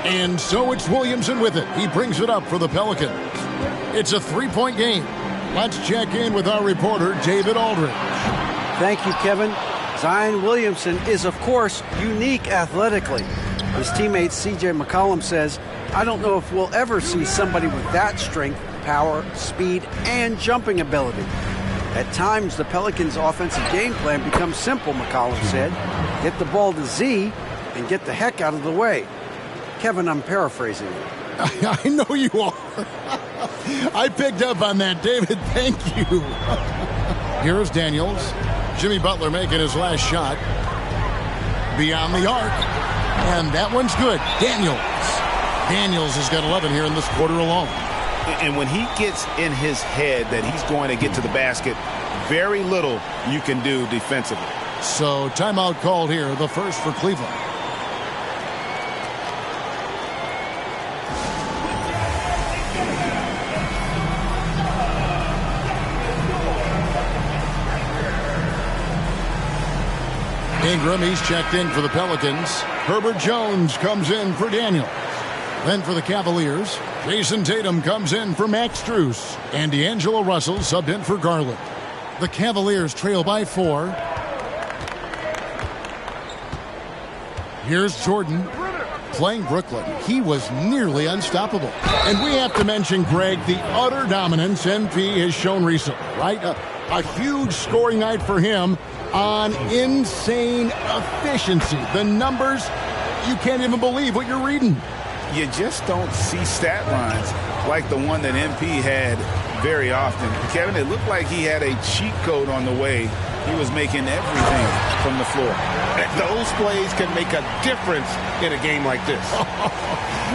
And so it's Williamson with it. He brings it up for the Pelicans. It's a 3-point game. Let's check in with our reporter, David Aldridge. Thank you, Kevin. Zion Williamson is, of course, unique athletically. His teammate C.J. McCollum says, I don't know if we'll ever see somebody with that strength, power, speed, and jumping ability. At times, the Pelicans' offensive game plan becomes simple, McCollum said. Get the ball to Z and get the heck out of the way. Kevin, I'm paraphrasing you. I know you are. I picked up on that, David. Thank you. Here's Daniels. Jimmy Butler making his last shot. Beyond the arc. And that one's good. Daniels has got 11 here in this quarter alone. And when he gets in his head that he's going to get to the basket, very little you can do defensively. So timeout called here, the first for Cleveland. Ingram, he's checked in for the Pelicans. Herbert Jones comes in for Daniels. Then for the Cavaliers, Jason Tatum comes in for Max Strus. And D'Angelo Russell subbed in for Garland. The Cavaliers trail by 4. Here's Jordan playing Brooklyn. He was nearly unstoppable. And we have to mention, Greg, the utter dominance MP has shown recently, right? A huge scoring night for him on insane efficiency. The numbers, you can't even believe what you're reading. You just don't see stat lines like the one that MP had very often. Kevin, it looked like he had a cheat code on the way. He was making everything from the floor. Those plays can make a difference in a game like this.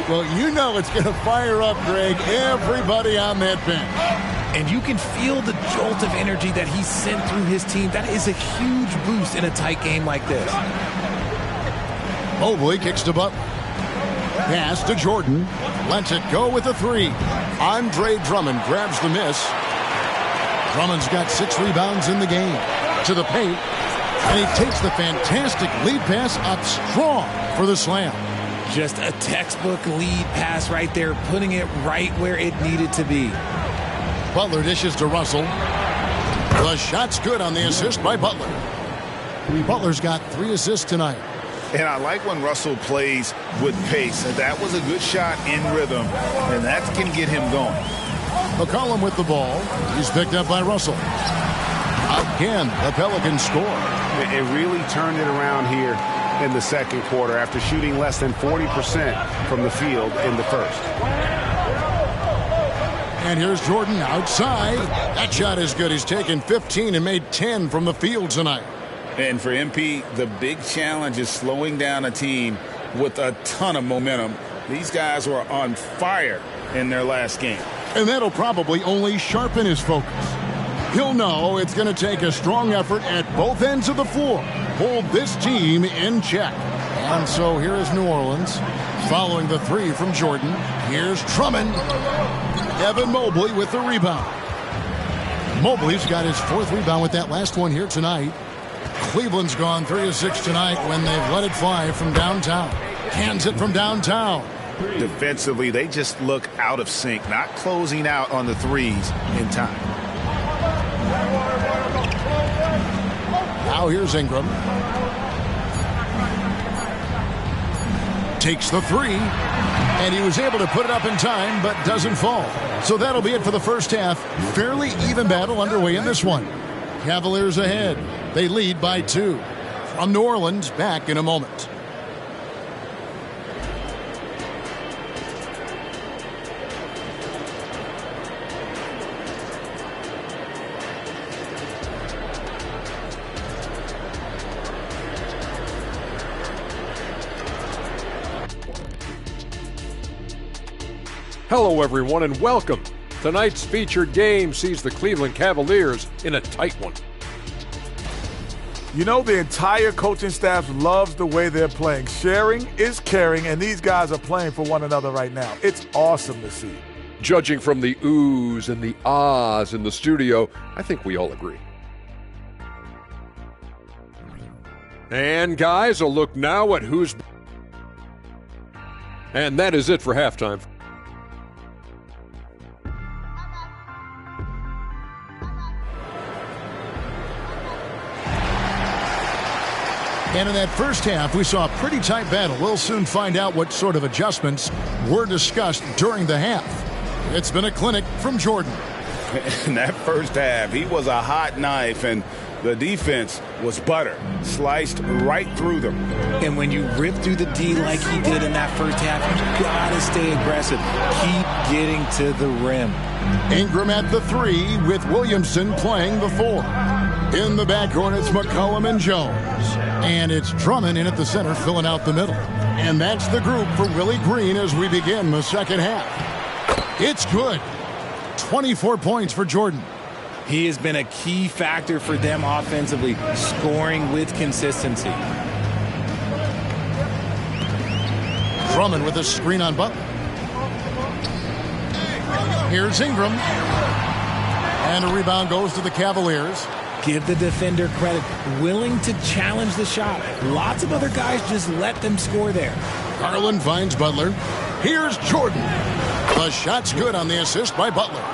Well, you know it's going to fire up, Greg, everybody on that bench. And you can feel the jolt of energy that he sent through his team. That is a huge boost in a tight game like this. Mobley kicks to Butler. Pass to Jordan. Lets it go with a 3. Andre Drummond grabs the miss. Drummond's got 6 rebounds in the game. To the paint. And he takes the fantastic lead pass up strong for the slam. Just a textbook lead pass right there, putting it right where it needed to be. Butler dishes to Russell. The shot's good on the assist by Butler. Butler's got 3 assists tonight. And I like when Russell plays with pace. That was a good shot in rhythm, and that can get him going. McCollum with the ball. He's picked up by Russell. Again, the Pelicans score. It really turned it around here in the second quarter after shooting less than 40% from the field in the first. And here's Jordan outside. That shot is good. He's taken 15 and made 10 from the field tonight. And for MP, the big challenge is slowing down a team with a ton of momentum. These guys were on fire in their last game. And that'll probably only sharpen his focus. He'll know it's going to take a strong effort at both ends of the floor. Hold this team in check. And so here is New Orleans following the 3 from Jordan. Here's Drummond. Evan Mobley with the rebound. Mobley's got his 4th rebound with that last one here tonight. Cleveland's gone 3 of 6 tonight when they've let it fly from downtown. Cans it from downtown. Defensively, they just look out of sync, not closing out on the threes in time. Now here's Ingram. Takes the 3, and he was able to put it up in time, but doesn't fall. So that'll be it for the first half. Fairly even battle underway in this one. Cavaliers ahead. They lead by 2. From New Orleans, back in a moment. Hello, everyone, and welcome. Tonight's featured game sees the Cleveland Cavaliers in a tight one. You know, the entire coaching staff loves the way they're playing. Sharing is caring, and these guys are playing for one another right now. It's awesome to see. Judging from the oohs and the ahs in the studio, I think we all agree. And guys, a look now at who's... And that is it for halftime. And in that first half, we saw a pretty tight battle. We'll soon find out what sort of adjustments were discussed during the half. It's been a clinic from Jordan. In that first half, he was a hot knife, and the defense was butter, sliced right through them. And when you rip through the D like he did in that first half, you gotta stay aggressive. Keep getting to the rim. Ingram at the 3 with Williamson playing the 4. In the backcourt, it's McCollum and Jones. And it's Drummond in at the center, filling out the middle. And that's the group for Willie Green as we begin the second half. It's good. 24 points for Jordan. He has been a key factor for them offensively, scoring with consistency. Drummond with a screen on Butler. Here's Ingram. And a rebound goes to the Cavaliers. Give the defender credit, willing to challenge the shot. Lots of other guys just let them score there. Garland finds Butler. Here's Jordan. The shot's good on the assist by Butler.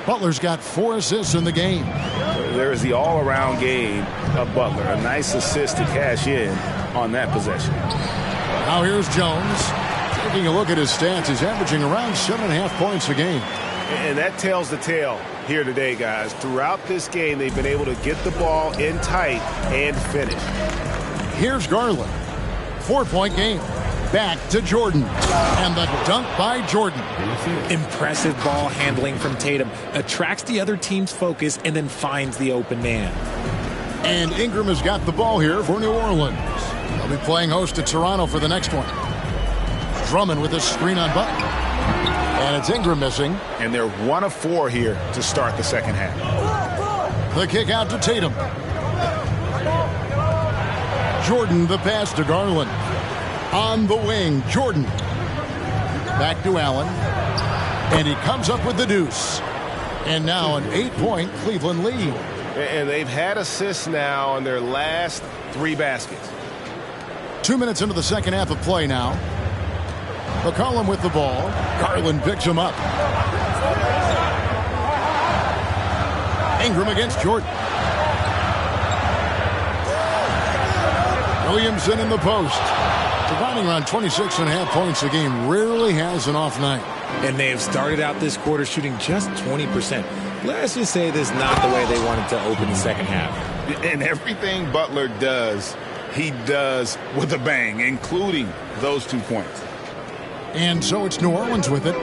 Butler's got 4 assists in the game. There is the all-around game of Butler. A nice assist to cash in on that possession. Now here's Jones. Taking a look at his stats, he's averaging around 7.5 points a game. And that tells the tale here today, guys. Throughout this game, they've been able to get the ball in tight and finish. Here's Garland. 4-point game. Back to Jordan. And the dunk by Jordan. Impressive ball handling from Tatum. Attracts the other team's focus and then finds the open man. And Ingram has got the ball here for New Orleans. They'll be playing host to Toronto for the next one. Drummond with a screen on Butler. And it's Ingram missing. And they're 1 of 4 here to start the second half. The kick out to Tatum. Jordan the pass to Garland. On the wing, Jordan. Back to Allen. And he comes up with the deuce. And now an 8-point Cleveland lead. And they've had assists now on their last 3 baskets. 2 minutes into the second half of play now. McCollum with the ball. Garland picks him up. Ingram against Jordan. Williamson in the post. Providing around 26.5 points a game. Rarely has an off night. And they have started out this quarter shooting just 20%. Let's just say this is not the way they wanted to open the second half. And everything Butler does, he does with a bang, including those 2 points. And so it's New Orleans with it.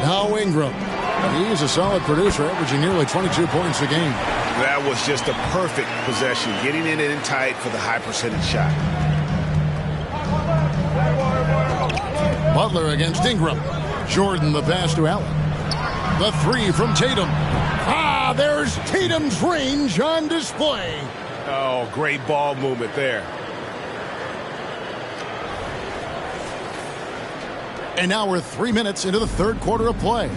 Now Ingram. He's a solid producer, averaging nearly 22 points a game. That was just a perfect possession, getting it in tight for the high percentage shot. Butler against Ingram. Jordan the pass to Allen. The 3 from Tatum. There's Tatum's range on display. Oh, great ball movement there. And now we're 3 minutes into the third quarter of play.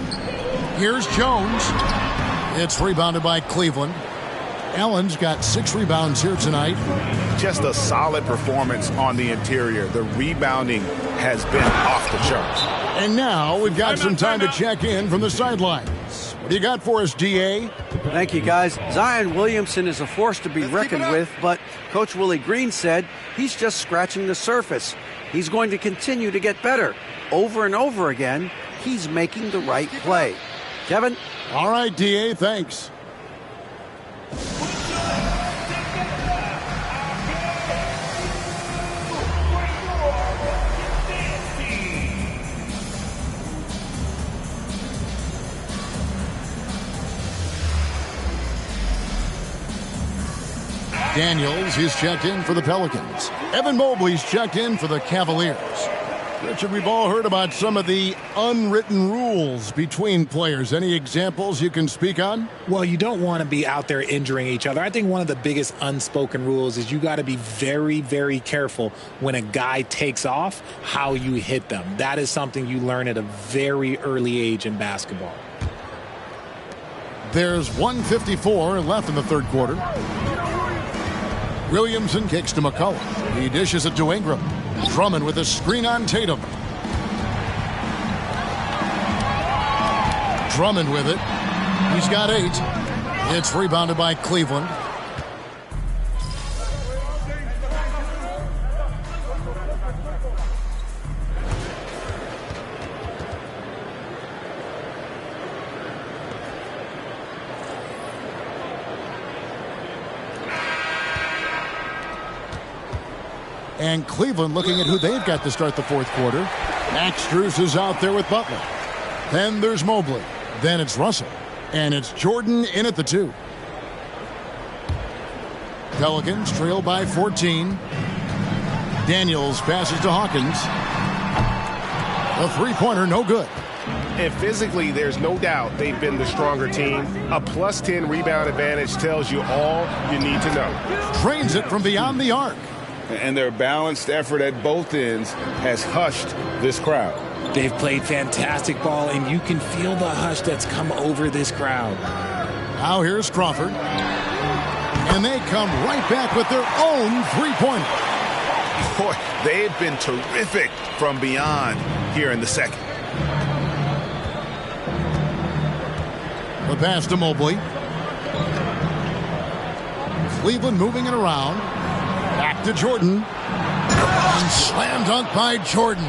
Here's Jones. It's rebounded by Cleveland. Allen's got 6 rebounds here tonight. Just a solid performance on the interior. The rebounding has been off the charts. And now we've got some time to check in from the sidelines. What do you got for us, D.A.? Thank you, guys. Zion Williamson is a force to be reckoned with, but Coach Willie Green said he's just scratching the surface. He's going to continue to get better. Over and over again, he's making the right play. Kevin? All right, D.A., thanks. Daniels is checked in for the Pelicans. Evan Mobley's checked in for the Cavaliers. Richard, we've all heard about some of the unwritten rules between players. Any examples you can speak on? Well, you don't want to be out there injuring each other. I think one of the biggest unspoken rules is you got to be very, very careful when a guy takes off, how you hit them. That is something you learn at a very early age in basketball. There's 1:54 left in the third quarter. Williamson kicks to McCollum. He dishes it to Ingram. Drummond with a screen on Tatum. Drummond with it. He's got 8. It's rebounded by Cleveland. And Cleveland looking at who they've got to start the fourth quarter. Max Strus is out there with Butler. Then there's Mobley. Then it's Russell. And it's Jordan in at the 2. Pelicans trail by 14. Daniels passes to Hawkins. A three-pointer, no good. And physically, there's no doubt they've been the stronger team. A plus 10 rebound advantage tells you all you need to know. Drains it from beyond the arc. And their balanced effort at both ends has hushed this crowd. They've played fantastic ball, and you can feel the hush that's come over this crowd. Now here's Crawford. And they come right back with their own three-pointer. Boy, they've been terrific from beyond here in the second. The pass to Mobley. Cleveland moving it around. Back to Jordan. And slam dunk by Jordan.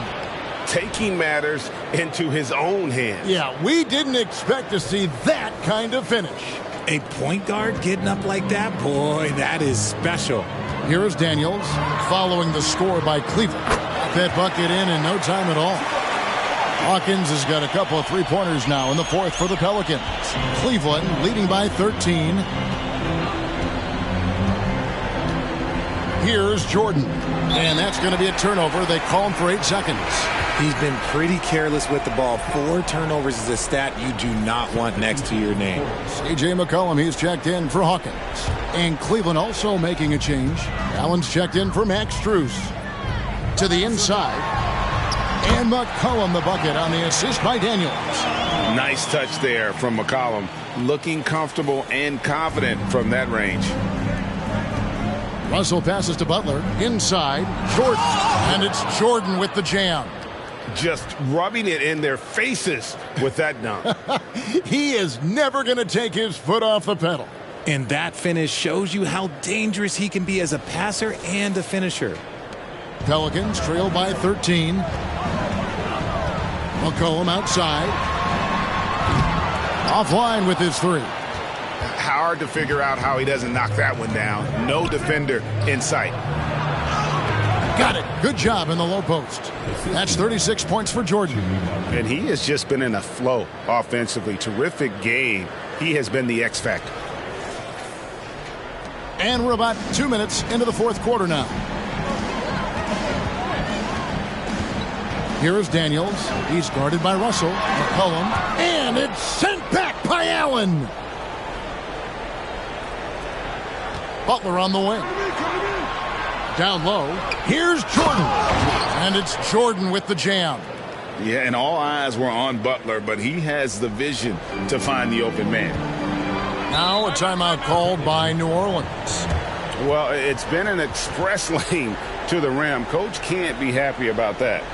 Taking matters into his own hands. Yeah, we didn't expect to see that kind of finish. A point guard getting up like that? Boy, that is special. Here is Daniels following the score by Cleveland. That bucket in no time at all. Hawkins has got a couple of three-pointers now in the fourth for the Pelicans. Cleveland leading by 13. Here's Jordan. And that's going to be a turnover. They call him for 8 seconds. He's been pretty careless with the ball. 4 turnovers is a stat you do not want next to your name. C.J. McCollum, he's checked in for Hawkins. And Cleveland also making a change. Allen's checked in for Max Strus. To the inside. And McCollum the bucket on the assist by Daniels. Nice touch there from McCollum. Looking comfortable and confident from that range. Russell passes to Butler. Inside. Jordan. And it's Jordan with the jam. Just rubbing it in their faces with that dunk. He is never going to take his foot off the pedal. And that finish shows you how dangerous he can be as a passer and a finisher. Pelicans trail by 13. McCollum outside. Offline with his 3. Hard to figure out how he doesn't knock that one down. No defender in sight. Got it. Good job in the low post. That's 36 points for Jordan. And he has just been in a flow offensively. Terrific game. He has been the X factor. And we're about 2 minutes into the fourth quarter now. Here is Daniels. He's guarded by Russell. McCollum. And it's sent back by Allen. Butler on the wing. Down low. Here's Jordan. And it's Jordan with the jam. Yeah, and all eyes were on Butler, but he has the vision to find the open man. Now a timeout called by New Orleans. Well, it's been an express lane to the rim. Coach can't be happy about that.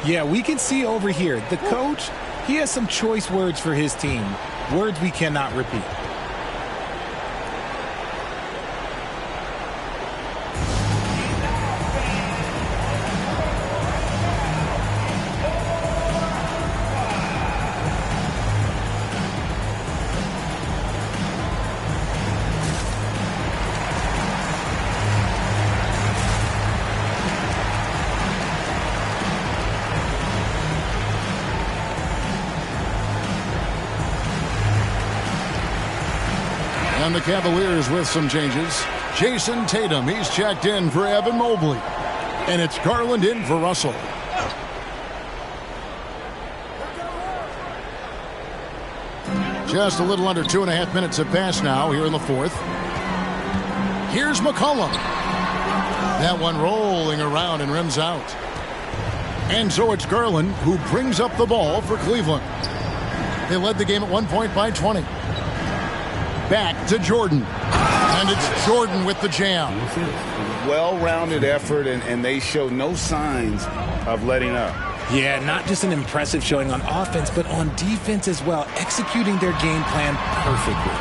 Yeah, we can see over here. The coach, he has some choice words for his team. Words we cannot repeat. And the Cavaliers with some changes. Jason Tatum, he's checked in for Evan Mobley. And it's Garland in for Russell. Just a little under 2.5 minutes have passed now here in the fourth. Here's McCollum. That one rolling around and rims out. And so it's Garland who brings up the ball for Cleveland. They led the game at 1 point by 20. Back to Jordan. And it's Jordan with the jam. Well-rounded effort, and they show no signs of letting up. Yeah, not just an impressive showing on offense, but on defense as well, executing their game plan perfectly.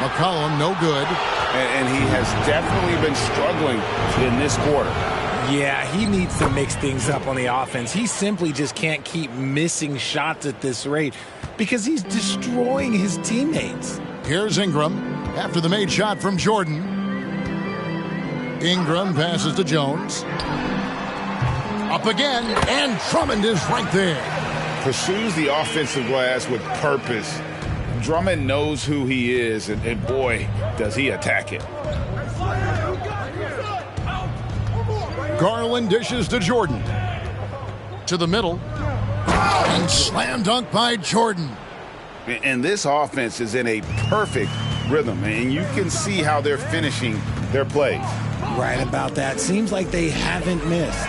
McCollum, no good. And he has definitely been struggling in this quarter. Yeah, he needs to mix things up on the offense. He simply just can't keep missing shots at this rate because he's destroying his teammates. Here's Ingram after the made shot from Jordan. Ingram passes to Jones. Up again, and Drummond is right there. Pursues the offensive glass with purpose. Drummond knows who he is, and boy, does he attack it. Garland dishes to Jordan. To the middle. And slam dunk by Jordan. And this offense is in a perfect rhythm, and you can see how they're finishing their plays. Right about that. Seems like they haven't missed.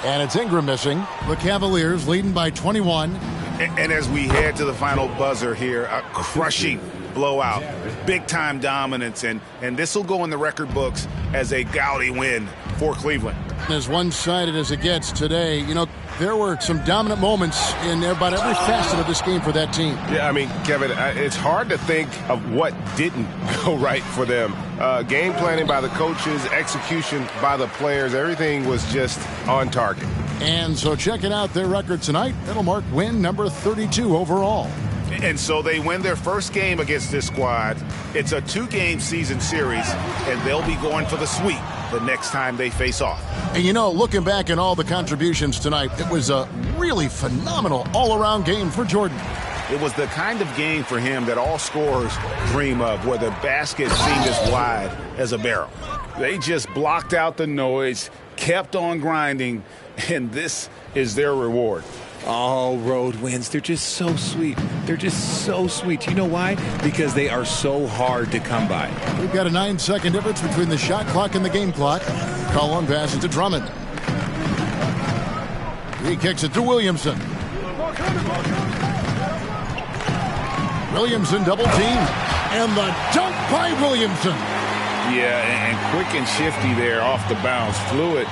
And it's Ingram missing. The Cavaliers leading by 21. And as we head to the final buzzer here, a crushing blowout, big-time dominance, and this will go in the record books as a gaudy win for Cleveland. As one-sided as it gets today, you know, there were some dominant moments in about every facet of this game for that team. Yeah, I mean, Kevin, it's hard to think of what didn't go right for them. Game planning by the coaches, execution by the players, everything was just on target. And so checking out their record tonight, that'll mark win number 32 overall. And so they win their first game against this squad. It's a 2-game season series, and they'll be going for the sweep the next time they face off. And you know, looking back at all the contributions tonight, it was a really phenomenal all-around game for Jordan. It was the kind of game for him that all scorers dream of, where the basket seemed as wide as a barrel. They just blocked out the noise, kept on grinding, and this is their reward. All road wins. They're just so sweet. They're just so sweet. You know why? Because they are so hard to come by. We've got a 9-second difference between the shot clock and the game clock. Collin passes to Drummond. He kicks it to Williamson. Williamson double team. And the dunk by Williamson. Yeah, and quick and shifty there off the bounce. Fluid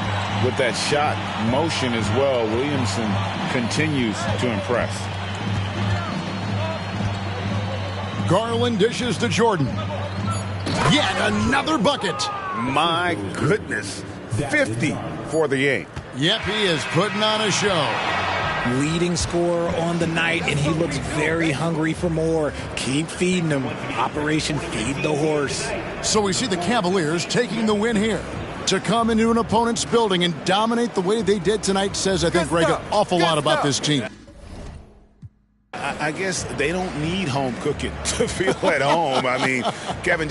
with that shot motion as well. Williamson continues to impress. Garland dishes to Jordan. Yet another bucket. My goodness. 50 for the game. Yep, he is putting on a show. Leading scorer on the night, and he looks very hungry for more. Keep feeding him. Operation Feed the Horse. So we see the Cavaliers taking the win here. To come into an opponent's building and dominate the way they did tonight says, I think, Greg, an awful lot about this team. I guess they don't need home cooking to feel at home. I mean, Kevin,